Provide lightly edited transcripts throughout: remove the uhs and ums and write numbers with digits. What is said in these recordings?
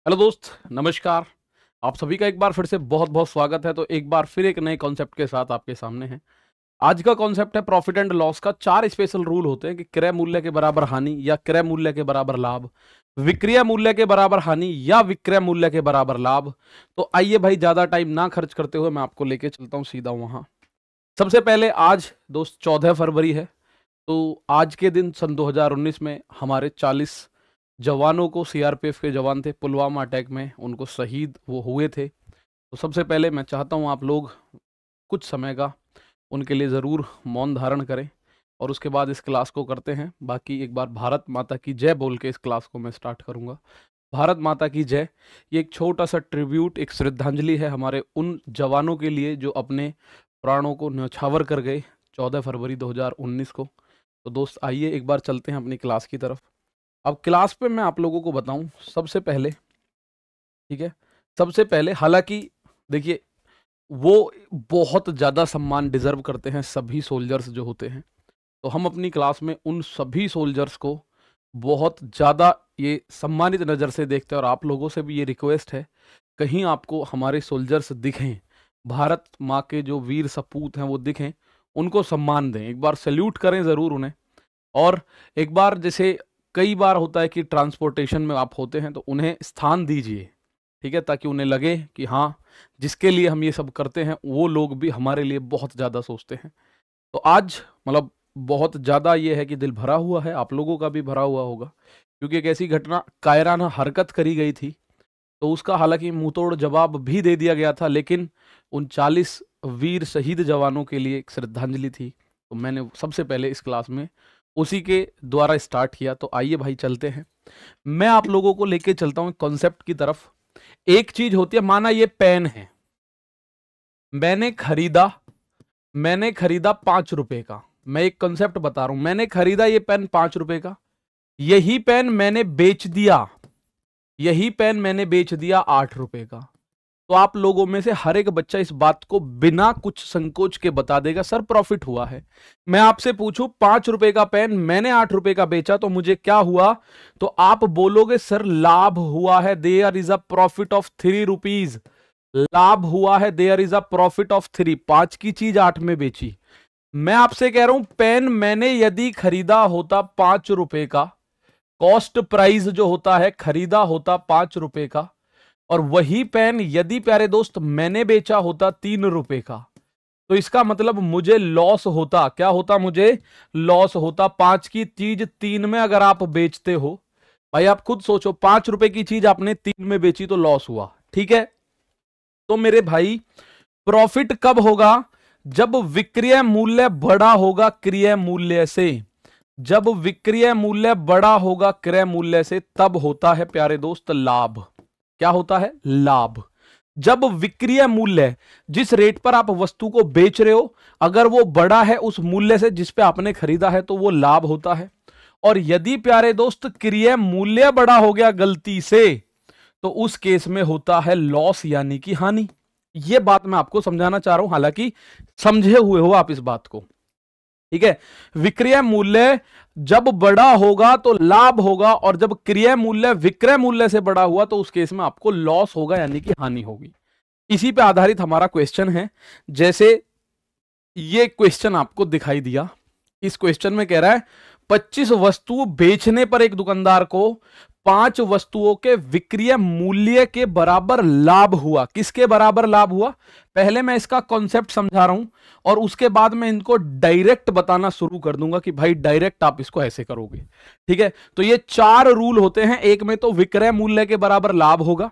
Hello दोस्त, नमस्कार। आप सभी का एक बार फिर से बहुत बहुत स्वागत है। तो एक बार फिर एक नए कॉन्सेप्ट के साथ आपके सामने है। आज का कॉन्सेप्ट है प्रॉफिट एंड लॉस का। चार स्पेशल रूल होते हैं कि क्रय मूल्य के बराबर हानि या क्रय मूल्य के बराबर लाभ, विक्रय मूल्य के बराबर हानि या विक्रय मूल्य के बराबर लाभ। तो आइए भाई, ज्यादा टाइम ना खर्च करते हुए मैं आपको लेके चलता हूँ सीधा वहां। सबसे पहले आज दोस्त 14 फरवरी है। तो आज के दिन सन 2019 में हमारे 40 जवानों को, सीआरपीएफ के जवान थे, पुलवामा अटैक में उनको शहीद वो हुए थे। तो सबसे पहले मैं चाहता हूं आप लोग कुछ समय का उनके लिए ज़रूर मौन धारण करें और उसके बाद इस क्लास को करते हैं। बाकी एक बार भारत माता की जय बोल के इस क्लास को मैं स्टार्ट करूंगा। भारत माता की जय। ये एक छोटा सा ट्रिब्यूट, एक श्रद्धांजलि है हमारे उन जवानों के लिए जो अपने प्राणों को न्यौछावर कर गए 14 फरवरी 2019 को। तो दोस्त आइए एक बार चलते हैं अपनी क्लास की तरफ। अब क्लास पे मैं आप लोगों को बताऊं सबसे पहले, ठीक है। सबसे पहले हालांकि देखिए, वो बहुत ज़्यादा सम्मान डिजर्व करते हैं सभी सोल्जर्स जो होते हैं। तो हम अपनी क्लास में उन सभी सोल्जर्स को बहुत ज़्यादा ये सम्मानित नज़र से देखते हैं और आप लोगों से भी ये रिक्वेस्ट है, कहीं आपको हमारे सोल्जर्स दिखें, भारत माँ के जो वीर सपूत हैं वो दिखें, उनको सम्मान दें, एक बार सैल्यूट करें ज़रूर उन्हें। और एक बार जैसे कई बार होता है कि ट्रांसपोर्टेशन में आप होते हैं तो उन्हें स्थान दीजिए, ठीक है, ताकि उन्हें लगे कि हाँ, जिसके लिए हम ये सब करते हैं वो लोग भी हमारे लिए बहुत ज़्यादा सोचते हैं। तो आज मतलब बहुत ज़्यादा ये है कि दिल भरा हुआ है, आप लोगों का भी भरा हुआ होगा, क्योंकि एक ऐसी घटना, कायराना हरकत करी गई थी। तो उसका हालांकि मुंहतोड़ जवाब भी दे दिया गया था, लेकिन उन 40 वीर शहीद जवानों के लिए एक श्रद्धांजलि थी। तो मैंने सबसे पहले इस क्लास में उसी के द्वारा स्टार्ट किया। तो आइए भाई चलते हैं, मैं आप लोगों को लेके चलता हूं कॉन्सेप्ट की तरफ। एक चीज होती है, माना ये पेन है, मैंने खरीदा 5 रुपए का। मैं एक कॉन्सेप्ट बता रहा हूं, मैंने खरीदा ये पेन 5 रुपए का। यही पेन मैंने बेच दिया, यही पेन मैंने बेच दिया 8 रुपए का। तो आप लोगों में से हर एक बच्चा इस बात को बिना कुछ संकोच के बता देगा, सर प्रॉफिट हुआ है। मैं आपसे पूछूं 5 रुपए का पेन मैंने 8 रुपए का बेचा तो मुझे क्या हुआ? तो आप बोलोगे सर लाभ हुआ है, there is a profit of 3 rupees. लाभ हुआ है, there is a profit of 3। 5 की चीज 8 में बेची। मैं आपसे कह रहा हूं पेन मैंने यदि खरीदा होता 5 रुपए का, कॉस्ट प्राइस जो होता है खरीदा होता 5 रुपए का, और वही पेन यदि प्यारे दोस्त मैंने बेचा होता 3 रुपए का, तो इसका मतलब मुझे लॉस होता। क्या होता? मुझे लॉस होता। 5 की चीज 3 में अगर आप बेचते हो, भाई आप खुद सोचो, 5 रुपए की चीज आपने 3 में बेची तो लॉस हुआ, ठीक है। तो मेरे भाई प्रॉफिट कब होगा? जब विक्रय मूल्य बड़ा होगा क्रय मूल्य से। जब विक्रय मूल्य बड़ा होगा क्रय मूल्य से, तब होता है प्यारे दोस्त लाभ। क्या होता है? लाभ। जब विक्रय मूल्य, जिस रेट पर आप वस्तु को बेच रहे हो, अगर वो बड़ा है उस मूल्य से जिस पे आपने खरीदा है, तो वो लाभ होता है। और यदि प्यारे दोस्त क्रय मूल्य बड़ा हो गया गलती से, तो उस केस में होता है लॉस, यानी कि हानि। ये बात मैं आपको समझाना चाह रहा हूं, हालांकि समझे हुए हो आप इस बात को, ठीक है। विक्रय मूल्य जब बड़ा होगा तो लाभ होगा, और जब क्रय मूल्य विक्रय मूल्य से बड़ा हुआ तो उस केस में आपको लॉस होगा, यानी कि हानि होगी। इसी पे आधारित हमारा क्वेश्चन है। जैसे ये क्वेश्चन आपको दिखाई दिया, इस क्वेश्चन में कह रहा है 25 वस्तु बेचने पर एक दुकानदार को 5 वस्तुओं के विक्रय मूल्य के बराबर लाभ हुआ। किसके बराबर लाभ हुआ? पहले मैं इसका कॉन्सेप्ट समझा रहा हूं और उसके बाद मैं इनको डायरेक्ट बताना शुरू कर दूंगा कि भाई डायरेक्ट आप इसको ऐसे करोगे, ठीक है। तो ये 4 रूल होते हैं। एक में तो विक्रय मूल्य के बराबर लाभ होगा,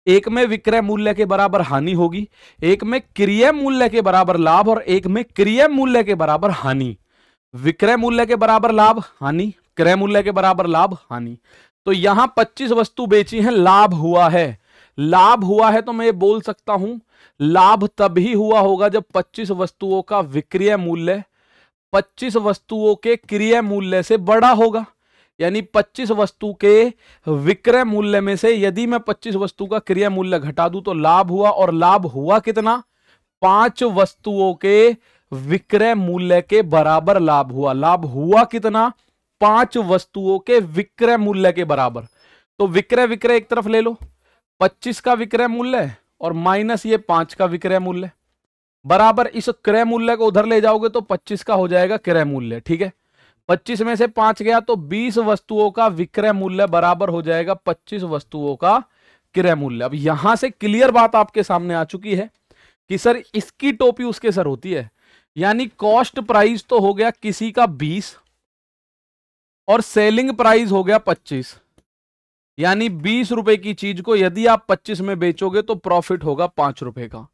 एक में विक्रय मूल्य के बराबर हानि होगी, एक में क्रय मूल्य के बराबर लाभ, और एक में क्रय मूल्य के बराबर हानि। विक्रय मूल्य के बराबर लाभ हानि, क्रय मूल्य के बराबर लाभ हानि। तो यहां 25 वस्तु बेची है, लाभ हुआ है। लाभ हुआ है तो मैं ये बोल सकता हूं लाभ तभी हुआ होगा जब 25 वस्तुओं का विक्रय मूल्य 25 वस्तुओं के क्रय मूल्य से बड़ा होगा। यानी 25 वस्तु के विक्रय मूल्य में से यदि मैं 25 वस्तु का क्रय मूल्य घटा दूं तो लाभ हुआ, और लाभ हुआ कितना? 5 वस्तुओं के विक्रय मूल्य के बराबर लाभ हुआ। लाभ हुआ कितना? 5 वस्तुओं के विक्रय मूल्य के बराबर। तो विक्रय विक्रय एक तरफ ले लो, 25 का विक्रय मूल्य और माइनस ये 5 का विक्रय मूल्य, बराबर इस क्रय मूल्य को उधर ले जाओगे तो 25 का हो जाएगा क्रय मूल्य। ठीक है, 25 में से 5 गया तो 20 वस्तुओं का विक्रय मूल्य बराबर हो जाएगा 25 वस्तुओं का क्रय मूल्य। अब यहां से क्लियर बात आपके सामने आ चुकी है कि सर इसकी टोपी उसके सर होती है, यानी कॉस्ट प्राइस तो हो गया किसी का 20 और सेलिंग प्राइस हो गया 25, यानी 20 रुपए की चीज को यदि आप 25 में बेचोगे तो प्रॉफिट होगा 5 रुपए का।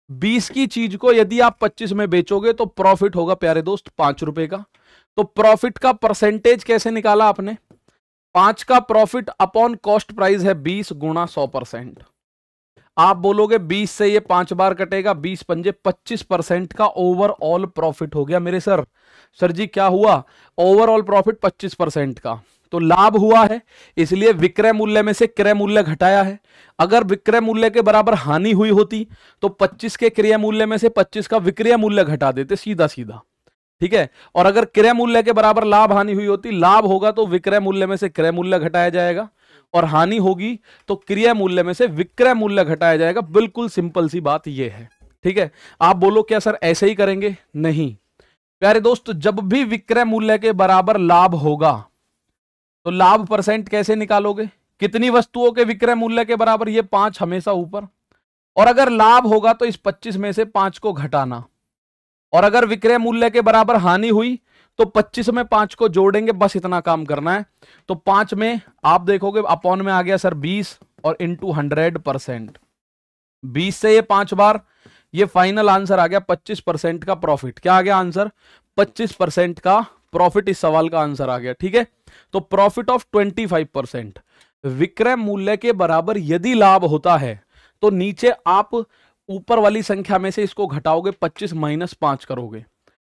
20 की चीज को यदि आप 25 में बेचोगे तो प्रॉफिट होगा प्यारे दोस्त 5 रुपए का। तो प्रॉफिट का परसेंटेज कैसे निकाला आपने? 5 का प्रॉफिट अपॉन कॉस्ट प्राइस है 20 गुणा 100%। आप बोलोगे 20 से ये 5 बार कटेगा, 20 पंजे 25% का ओवरऑल प्रॉफिट हो गया मेरे सर। सर जी क्या हुआ? ओवरऑल प्रॉफिट 25% का, तो लाभ हुआ है, इसलिए विक्रय मूल्य में से क्रय मूल्य घटाया है। अगर विक्रय मूल्य के बराबर हानि हुई होती तो 25 के क्रय मूल्य में से 25 का विक्रय मूल्य घटा देते, सीधा सीधा। ठीक है, और अगर क्रय मूल्य के बराबर लाभ हानि हुई होती, लाभ होगा तो विक्रय मूल्य में से क्रय मूल्य घटाया जाएगा और हानि होगी तो क्रय मूल्य में से विक्रय मूल्य घटाया जाएगा। बिल्कुल सिंपल सी बात यह है। ठीक है, आप बोलो क्या सर ऐसे ही करेंगे? नहीं प्यारे दोस्त, जब भी विक्रय मूल्य के बराबर लाभ होगा तो लाभ परसेंट कैसे निकालोगे? कितनी वस्तुओं के विक्रय मूल्य के बराबर? ये 5 हमेशा ऊपर, और अगर लाभ होगा तो इस 25 में से 5 को घटाना, और अगर विक्रय मूल्य के बराबर हानि हुई तो 25 में 5 को जोड़ेंगे, बस इतना काम करना है। तो 5 में आप देखोगे अपॉन में आ गया सर 20 और इंटू 100%। 20 से ये 5 बार, ये फाइनल आंसर आ गया 25% का प्रॉफिट। क्या आ गया आंसर? 25% का प्रॉफिट इस सवाल का आंसर आ गया। ठीक है, तो प्रॉफिट ऑफ 25%। विक्रय मूल्य के बराबर यदि लाभ होता है तो नीचे आप ऊपर वाली संख्या में से इसको घटाओगे, 25 माइनस 5 करोगे।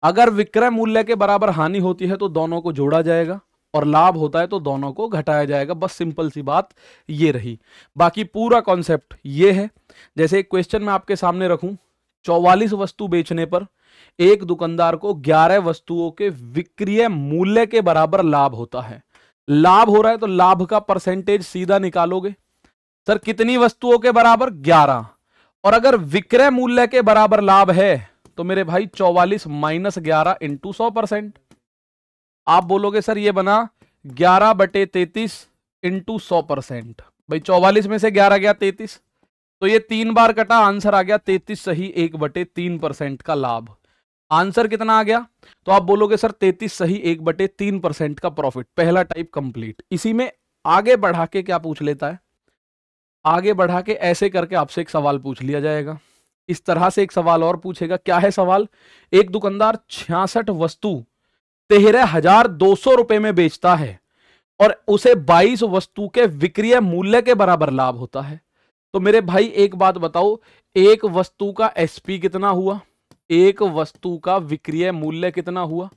अगर विक्रय मूल्य के बराबर हानि होती है तो दोनों को जोड़ा जाएगा, और लाभ होता है तो दोनों को घटाया जाएगा। बस सिंपल सी बात ये रही। बाकी पूरा कॉन्सेप्ट ये है, जैसे एक क्वेश्चन मैं आपके सामने रखूं, 44 वस्तु बेचने पर एक दुकानदार को 11 वस्तुओं के विक्रय मूल्य के बराबर लाभ होता है। लाभ हो रहा है तो लाभ का परसेंटेज सीधा निकालोगे। सर कितनी वस्तुओं के बराबर? 11। और अगर विक्रय मूल्य के बराबर लाभ है तो मेरे भाई 44 माइनस 11 इंटू 100%। आप बोलोगे सर ये बना 11/33 इंटू 100%। भाई 44 में से 11 गया 33, तो ये 3 बार कटा, आंसर आ गया 33 सही 1/3% का लाभ। आंसर कितना आ गया? तो आप बोलोगे सर 33 सही 1/3% का प्रॉफिट। पहला टाइप कंप्लीट। इसी में आगे बढ़ा के क्या पूछ लेता है? आगे बढ़ा के ऐसे करके आपसे एक सवाल पूछ लिया जाएगा। इस तरह से एक सवाल और पूछेगा। क्या है सवाल? एक दुकानदार 66 वस्तु 13,200 रुपए में बेचता है और उसे 22 वस्तु के विक्रय मूल्य के बराबर लाभ होता है। तो मेरे भाई एक बात बताओ, एक वस्तु का एसपी कितना हुआ, एक वस्तु का विक्रय मूल्य कितना हुआ?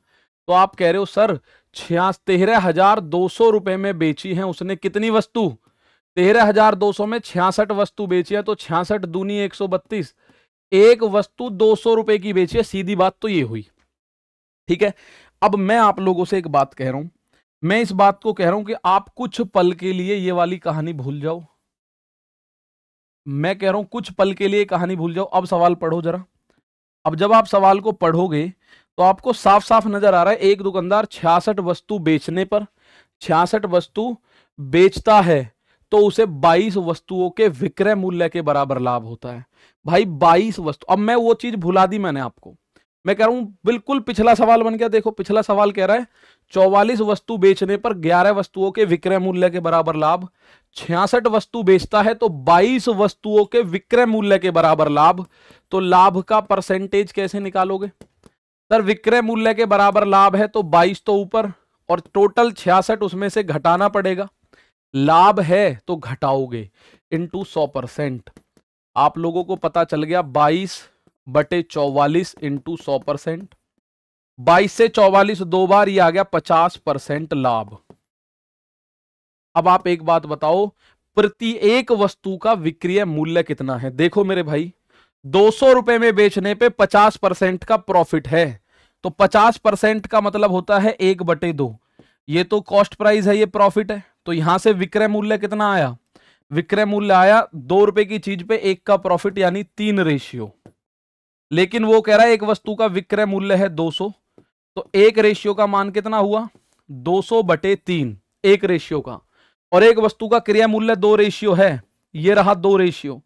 तो आप कह रहे हो सर 13,200 रुपए में बेची है उसने कितनी वस्तु? 13,200 में 66 वस्तु बेची है, तो 66 दूनी 132। एक वस्तु 200 रुपए की बेची है, सीधी बात तो ये हुई। ठीक है, अब मैं आप लोगों से एक बात कह रहा हूं, मैं इस बात को कह रहा हूं कि आप कुछ पल के लिए ये वाली कहानी भूल जाओ। मैं कह रहा हूं कुछ पल के लिए कहानी भूल जाओ। अब सवाल पढ़ो जरा। अब जब आप सवाल को पढ़ोगे तो आपको साफ साफ नजर आ रहा है, एक दुकानदार 66 वस्तु बेचने पर 66 वस्तु बेचता है तो उसे 22 वस्तुओं के विक्रय मूल्य के बराबर लाभ होता है। भाई 22 वस्तु, अब मैं वो चीज भुला दी मैंने आपको। मैं कह रहा हूं बिल्कुल पिछला सवाल बन गया। देखो पिछला सवाल कह रहा है 44 वस्तु बेचने पर 11 वस्तुओं के विक्रय मूल्य के बराबर लाभ। 66 वस्तु बेचता है तो 22 वस्तुओं के विक्रय मूल्य के बराबर लाभ। तो लाभ का परसेंटेज कैसे निकालोगे? सर विक्रय मूल्य के बराबर लाभ है तो 22 तो ऊपर और टोटल 66 उसमें से घटाना पड़ेगा। लाभ है तो घटाओगे इंटू 100%। आप लोगों को पता चल गया 22/44 इंटू 100%। 22 से 44 दो बार, ये आ गया 50% लाभ। अब आप एक बात बताओ, प्रति एक वस्तु का विक्रय मूल्य कितना है? देखो मेरे भाई 200 रुपए में बेचने पे 50% का प्रॉफिट है, तो 50% का मतलब होता है 1/2। ये तो कॉस्ट प्राइस है, ये प्रॉफिट है, तो यहां से विक्रय मूल्य कितना आया? विक्रय मूल्य आया 2 रुपए की चीज पे 1 का प्रॉफिट यानी 3 रेशियो। लेकिन वो कह रहा है एक वस्तु का विक्रय मूल्य है 200, तो 1 रेशियो का मान कितना हुआ 200/3 1 रेशियो का। और एक वस्तु का क्रय मूल्य 2 रेशियो है, ये रहा 2 रेशियो।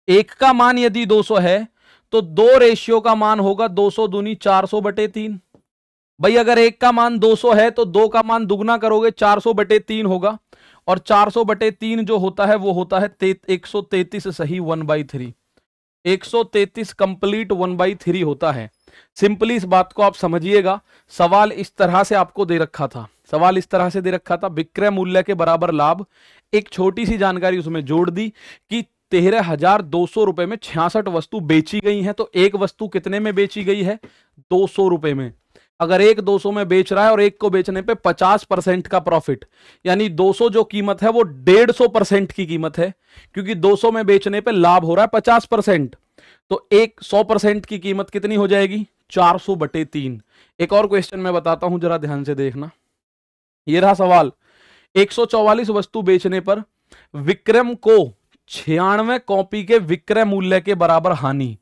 1 का मान यदि 200 है तो 2 रेशियो का मान होगा 200 दूनी 400/3। भाई अगर 1 का मान 200 है तो 2 का मान दुगना करोगे 400/3 होगा, और 400/3 जो होता है वो होता है 133 सही 1/3। 133 कंप्लीट 1/3 होता है। सिंपली इस बात को आप समझिएगा। सवाल इस तरह से आपको दे रखा था, सवाल इस तरह से दे रखा था, विक्रय मूल्य के बराबर लाभ, एक छोटी सी जानकारी उसमें जोड़ दी कि 13,200 रुपए में 66 वस्तु बेची गई हैं, तो एक वस्तु कितने में बेची गई है 200 रुपए में। अगर एक 200 में बेच रहा है और एक को बेचने पे 50% का प्रॉफिट, यानी 200 जो कीमत है वो 150% की कीमत है, क्योंकि 200 में बेचने पे लाभ हो रहा है 50%, तो एक 100% की कीमत कितनी हो जाएगी 400/3। एक और क्वेश्चन मैं बताता हूं, जरा ध्यान से देखना। ये रहा सवाल, 144 वस्तु बेचने पर विक्रम को 96 कॉपी के विक्रय मूल्य के बराबर हानि।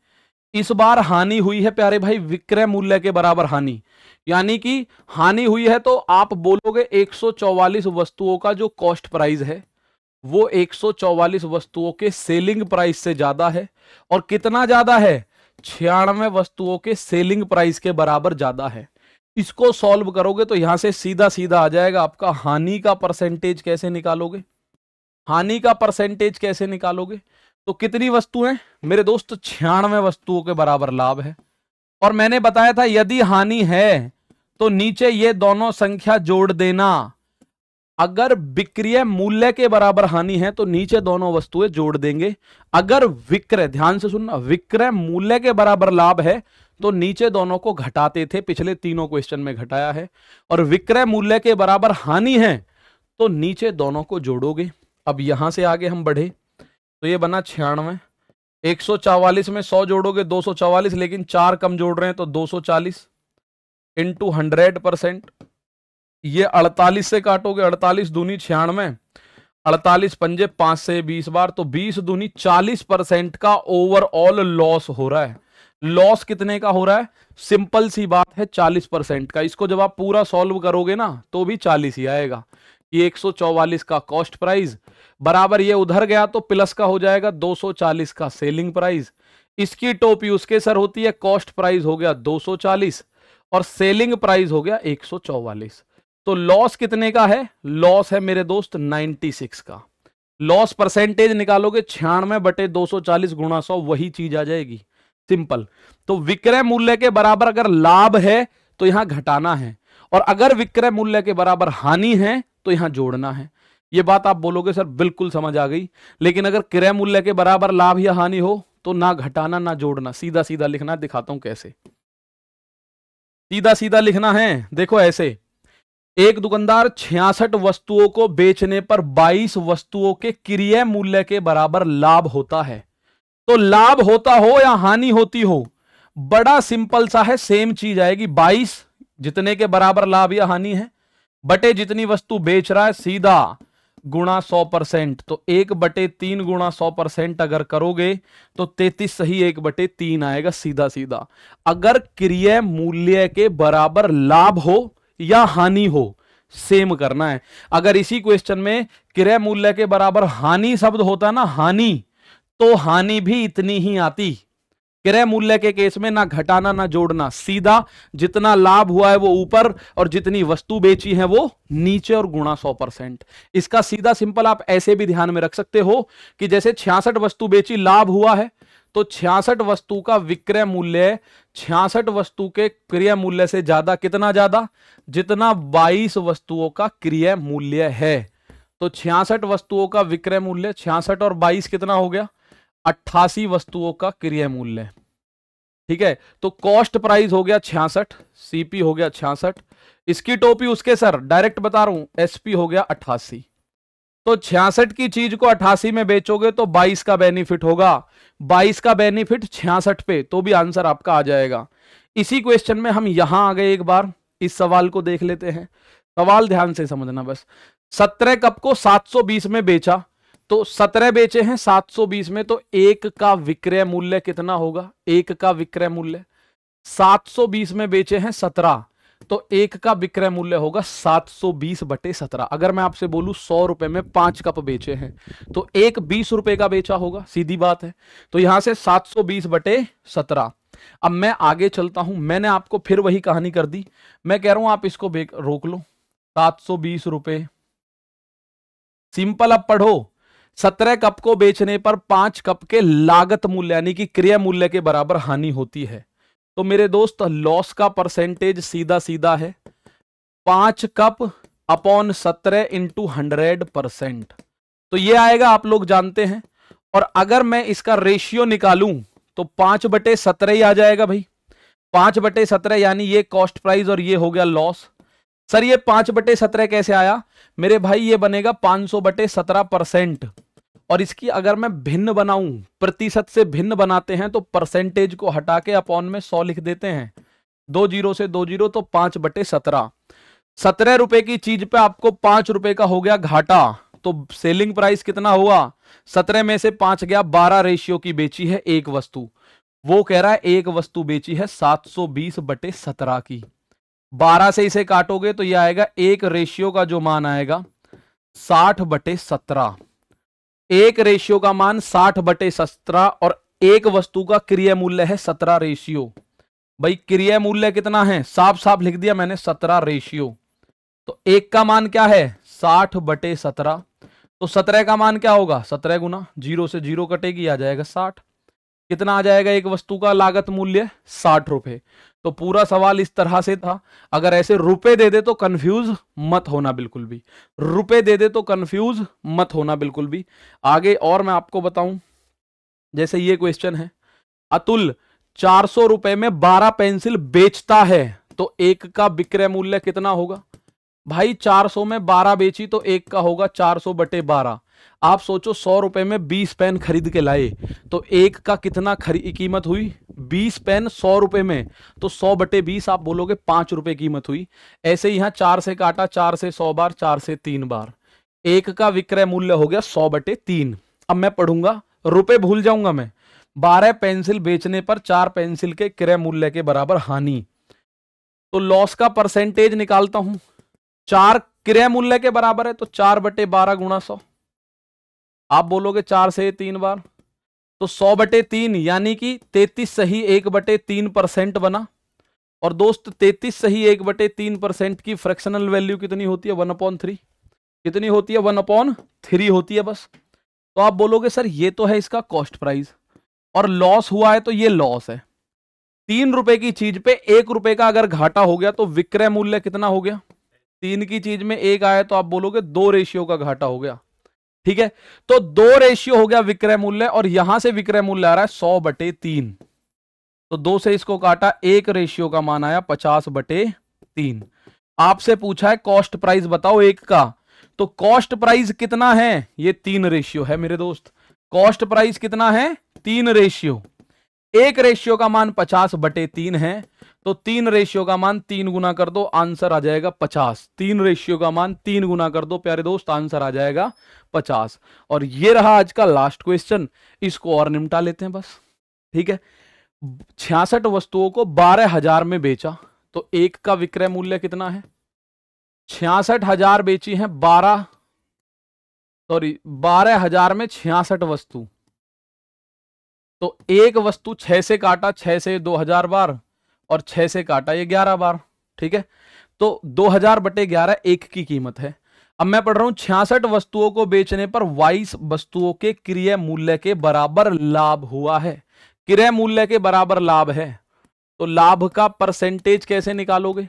इस बार हानि हुई है प्यारे भाई विक्रय मूल्य के बराबर हानि, यानी कि हानि हुई है तो आप बोलोगे 144 वस्तुओं का जो कॉस्ट प्राइस है वो 144 वस्तुओं के सेलिंग प्राइस से ज्यादा है। और कितना ज्यादा है 96 वस्तुओं के सेलिंग प्राइस के बराबर ज्यादा है। इसको सॉल्व करोगे तो यहां से सीधा सीधा आ जाएगा आपका हानि का परसेंटेज कैसे निकालोगे, हानि का परसेंटेज कैसे निकालोगे। तो कितनी वस्तु है मेरे दोस्त 96 वस्तुओं के बराबर लाभ है। और मैंने बताया था यदि हानि है तो नीचे ये दोनों संख्या जोड़ देना। अगर विक्रय मूल्य के बराबर हानि है तो नीचे दोनों वस्तुएं जोड़ देंगे। अगर विक्रय, ध्यान से सुनना, विक्रय मूल्य के बराबर लाभ है तो नीचे दोनों को घटाते थे, पिछले तीनों क्वेश्चन में घटाया है। और विक्रय मूल्य के बराबर हानि है तो नीचे दोनों को जोड़ोगे। अब यहां से आगे हम बढ़े तो ये बना 96, 144 में 100 जोड़ोगे 244, लेकिन 4 कम जोड़ रहे हैं तो 240 इंटू 100%। ये 48 से काटोगे, 48 दूनी 96, 48 पंजे 5 से 20 बार, तो 20 दूनी 40% का ओवरऑल लॉस हो रहा है। लॉस कितने का हो रहा है, सिंपल सी बात है 40% का। इसको जब आप पूरा सॉल्व करोगे ना तो भी 40 ही आएगा। ये 144 का कॉस्ट प्राइस बराबर ये उधर गया तो प्लस का हो जाएगा 240 का सेलिंग प्राइस। इसकी टोपी उसके सर होती है, कॉस्ट प्राइस हो गया 240 और सेलिंग प्राइस हो गया 144। तो लॉस कितने का है, लॉस है मेरे दोस्त 96 का। लॉस परसेंटेज निकालोगे 96/240 गुणा 100, वही चीज आ जाएगी, सिंपल। तो विक्रय मूल्य के बराबर अगर लाभ है तो यहां घटाना है, और अगर विक्रय मूल्य के बराबर हानि है तो यहां जोड़ना है। यह बात आप बोलोगे सर बिल्कुल समझ आ गई, लेकिन अगर क्रय मूल्य के बराबर लाभ या हानि हो तो ना घटाना ना जोड़ना, सीधा सीधा लिखना। दिखाता हूं कैसे सीधा सीधा लिखना है। देखो ऐसे, एक दुकानदार 66 वस्तुओं को बेचने पर 22 वस्तुओं के क्रय मूल्य के बराबर लाभ होता है। तो लाभ होता हो या हानि होती हो, बड़ा सिंपल सा है, सेम चीज आएगी। 22 जितने के बराबर लाभ या हानि है बटे जितनी वस्तु बेच रहा है, सीधा गुणा 100%। तो 1/3 गुणा 100% अगर करोगे तो 33 सही 1/3 आएगा, सीधा सीधा। अगर क्रय मूल्य के बराबर लाभ हो या हानि हो, सेम करना है। अगर इसी क्वेश्चन में क्रय मूल्य के बराबर हानि शब्द होता ना, हानि, तो हानि भी इतनी ही आती। क्रय मूल्य के केस में ना घटाना ना जोड़ना, सीधा जितना लाभ हुआ है वो ऊपर और जितनी वस्तु बेची है वो नीचे और गुणा 100%। इसका सीधा सिंपल आप ऐसे भी ध्यान में रख सकते हो कि जैसे 66 वस्तु बेची, लाभ हुआ है, तो 66 वस्तु का विक्रय मूल्य 66 वस्तु के क्रय मूल्य से ज्यादा, कितना ज्यादा, जितना 22 वस्तुओं का क्रय मूल्य है। तो 66 वस्तुओं का विक्रय मूल्य, 66 और 22 कितना हो गया, 88 वस्तुओं का क्रय मूल्य। ठीक है, तो कॉस्ट प्राइस हो गया 66, सीपी हो गया 66, इसकी टोपी उसके सर डायरेक्ट बता रहा हूं, एसपी हो गया 88। तो 66 की चीज को 88 में बेचोगे तो 22 का बेनिफिट होगा, 22 का बेनिफिट 66 पे, तो भी आंसर आपका आ जाएगा। इसी क्वेश्चन में हम यहां आ गए, एक बार इस सवाल को देख लेते हैं। सवाल ध्यान से समझना बस। 17 कप को 720 में बेचा तो 17 बेचे हैं 720 में, तो एक का विक्रय मूल्य कितना होगा? एक का विक्रय मूल्य 720 में बेचे हैं 17, तो एक का विक्रय मूल्य होगा 720/17। अगर मैं आपसे बोलूं 100 रुपए में 5 कप बेचे हैं, तो एक 20 रुपए का बेचा होगा, सीधी बात है। तो यहां से 720/17। अब मैं आगे चलता हूं, मैंने आपको फिर वही कहानी कर दी। मैं कह रहा हूं आप इसको रोक लो, 720 रुपए सिंपल। अब पढ़ो, 17 कप को बेचने पर 5 कप के लागत मूल्य यानी कि क्रय मूल्य के बराबर हानि होती है। तो मेरे दोस्त लॉस का परसेंटेज सीधा सीधा है 5 कप अपॉन 17 इंटू 100%। तो ये आएगा, आप लोग जानते हैं। और अगर मैं इसका रेशियो निकालूं तो 5/17 ही आ जाएगा भाई। 5/17 यानी ये कॉस्ट प्राइस और ये हो गया लॉस। सर ये 5/17 कैसे आया? मेरे भाई ये बनेगा 500/17%। और इसकी अगर मैं भिन्न बनाऊं, प्रतिशत से भिन्न बनाते हैं, तो परसेंटेज को हटा के अपॉन में 100 लिख देते हैं। 2 जीरो से 2 जीरो, तो 5/17। 17 रुपए की चीज पे आपको 5 रुपए का हो गया घाटा, तो सेलिंग प्राइस कितना हुआ? 17 में से 5 गया, 12 रेशियो की बेची है एक वस्तु। वो कह रहा है एक वस्तु बेची है 720/17 की। 12 से इसे काटोगे तो ये आएगा, एक रेशियो का जो मान आएगा 60/17। एक रेशियो का मान 60/17 और एक वस्तु का क्रय मूल्य है 17 रेशियो। भाई क्रय मूल्य कितना है? साफ साफ लिख दिया मैंने, 17 रेशियो। तो एक का मान क्या है? 60/17। तो 17 का मान क्या होगा? 17 गुना 0 से 0 कटेगी, आ जाएगा 60। कितना आ जाएगा एक वस्तु का लागत मूल्य? 60 रुपए। तो पूरा सवाल इस तरह से था। अगर ऐसे रुपए दे दे तो कंफ्यूज मत होना बिल्कुल भी, रुपए दे दे तो कंफ्यूज मत होना बिल्कुल भी। आगे और मैं आपको बताऊं, जैसे ये क्वेश्चन है, अतुल 400 रुपए में 12 पेंसिल बेचता है, तो एक का विक्रय मूल्य कितना होगा? भाई 400 में 12 बेची तो एक का होगा 400/12। आप सोचो 100 रुपए में 20 पेन खरीद के लाए, तो एक का कितना कीमत हुई? 20 पेन 100 रुपए में, तो 100/20 आप बोलोगे 5 रुपए कीमत हुई। ऐसे ही यहां 4 से काटा, 4 से 100 बार, 4 से 3 बार, एक का विक्रय मूल्य हो गया 100/3। अब मैं पढ़ूंगा, रुपए भूल जाऊंगा मैं। 12 पेंसिल बेचने पर 4 पेंसिल के क्रय मूल्य के बराबर हानि। तो लॉस का परसेंटेज निकालता हूं। 4 क्रय मूल्य के बराबर है, तो 4/12 गुणा 100। आप बोलोगे 4 से 3 बार, तो 100/3 यानी कि 33 सही 1/3% बना। और दोस्त 33 सही 1/3% की फ्रैक्शनल वैल्यू कितनी होती है? 1/3। कितनी होती है? 1/3 होती है बस। तो आप बोलोगे सर ये तो है इसका कॉस्ट प्राइस, और लॉस हुआ है तो ये लॉस है। 3 रुपए की चीज पे 1 रुपए का अगर घाटा हो गया तो विक्रय मूल्य कितना हो गया? 3 की चीज में 1 आया तो आप बोलोगे 2 रेशियो का घाटा हो गया। ठीक है, तो 2 रेशियो हो गया विक्रय मूल्य, और यहां से विक्रय मूल्य आ रहा है 100/3। तो 2 से इसको काटा, 1 रेशियो का मान आया 50/3। आपसे पूछा है कॉस्ट प्राइस बताओ एक का, तो कॉस्ट प्राइस कितना है? ये 3 रेशियो है मेरे दोस्त। कॉस्ट प्राइस कितना है? 3 रेशियो। 1 रेशियो का मान 50/3 है, तो 3 रेशियो का मान 3 गुना कर दो, आंसर आ जाएगा 50। 3 रेशियो का मान 3 गुना कर दो प्यारे दोस्त, आंसर आ जाएगा 50। और ये रहा आज का लास्ट क्वेश्चन, इसको और निपटा लेते हैं बस। ठीक है, 66 वस्तुओं को 12,000 में बेचा, तो एक का विक्रय मूल्य कितना है? 66,000 बेची है, 12,000 में 66 वस्तु, तो एक वस्तु 6 से काटा, 6 से 2000 बार, और 6 से काटा ये 11 बार। ठीक है, तो 2000/11 एक की कीमत है। अब मैं पढ़ रहा हूं 66 वस्तुओं को बेचने पर 22 वस्तुओं के क्रय मूल्य के बराबर लाभ हुआ है। क्रय मूल्य के बराबर लाभ है, तो लाभ का परसेंटेज कैसे निकालोगे?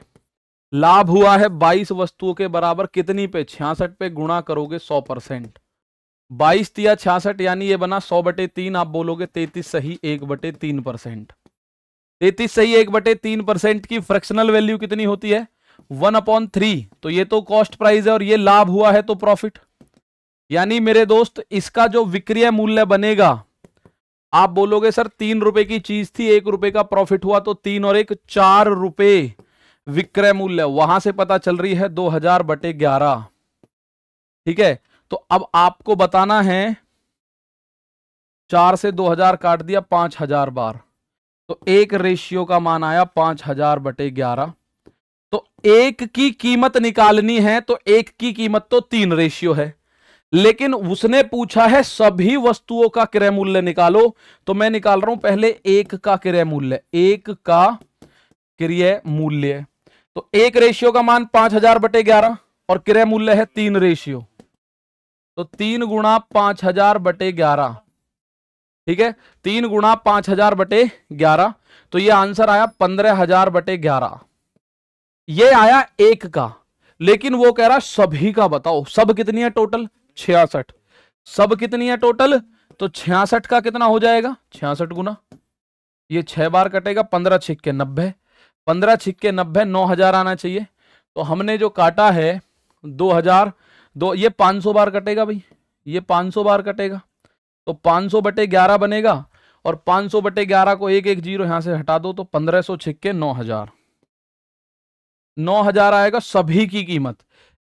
लाभ हुआ है 22 वस्तुओं के बराबर, कितनी पे? 66 पे, गुणा करोगे 100%। 22 तिया 66 यानी ये बना 100/3। आप बोलोगे 33 सही 1/3%। 33 सही 1/3% की फ्रैक्शनल वैल्यू कितनी होती है? 1/3। तो ये तो कॉस्ट प्राइस है और ये लाभ हुआ है तो प्रॉफिट। यानी मेरे दोस्त इसका जो विक्रय मूल्य बनेगा, आप बोलोगे सर 3 रुपए की चीज थी, 1 रुपए का प्रॉफिट हुआ, तो 3 और 1 4 रुपए विक्रय मूल्य, वहां से पता चल रही है 2000/11। ठीक है, तो अब आपको बताना है 4 से 2000 काट दिया 5000 बार, तो एक रेशियो का मान आया 5000/11। तो एक की कीमत निकालनी है, तो एक की कीमत तो 3 रेशियो है, लेकिन उसने पूछा है सभी वस्तुओं का क्रय मूल्य निकालो। तो मैं निकाल रहा हूं पहले एक का क्रय मूल्य, एक का क्रय मूल्य। तो एक रेशियो का मान 5000/11 और क्रय मूल्य है 3 रेशियो, तो 3 गुणा 5000/11, ठीक है, 3 गुणा 5000/11, तो ये आंसर आया 15000/11। ये आया एक का, लेकिन वो कह रहा सभी का बताओ। सब कितनी है टोटल? 66। सब कितनी है टोटल? तो 66 का कितना हो जाएगा? 66 गुना, ये 6 बार कटेगा, 15 छिक्के 90, 15 छिक्के 90, 9000 आना चाहिए। तो हमने जो काटा है 2000, ये 500 बार कटेगा भाई, ये 500 बार कटेगा, तो 500/11 बनेगा, और 500/11 को 110 यहां से हटा दो, तो 1500 छिक्के 9000, 9000 आएगा सभी की कीमत।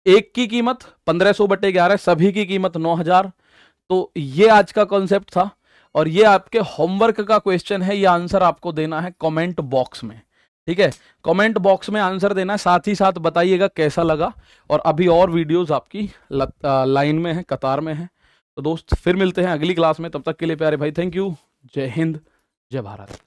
एक की कीमत 1500/11, सभी की कीमत 9000। तो ये आज का कॉन्सेप्ट था, और ये आपके होमवर्क का क्वेश्चन है। ये आंसर आपको देना है कमेंट बॉक्स में, ठीक है, कमेंट बॉक्स में आंसर देना, साथ ही साथ बताइएगा कैसा लगा। और अभी और वीडियोस आपकी लाइन में है, कतार में है। तो दोस्त फिर मिलते हैं अगली क्लास में, तब तक के लिए प्यारे भाई थैंक यू। जय हिंद, जय भारत।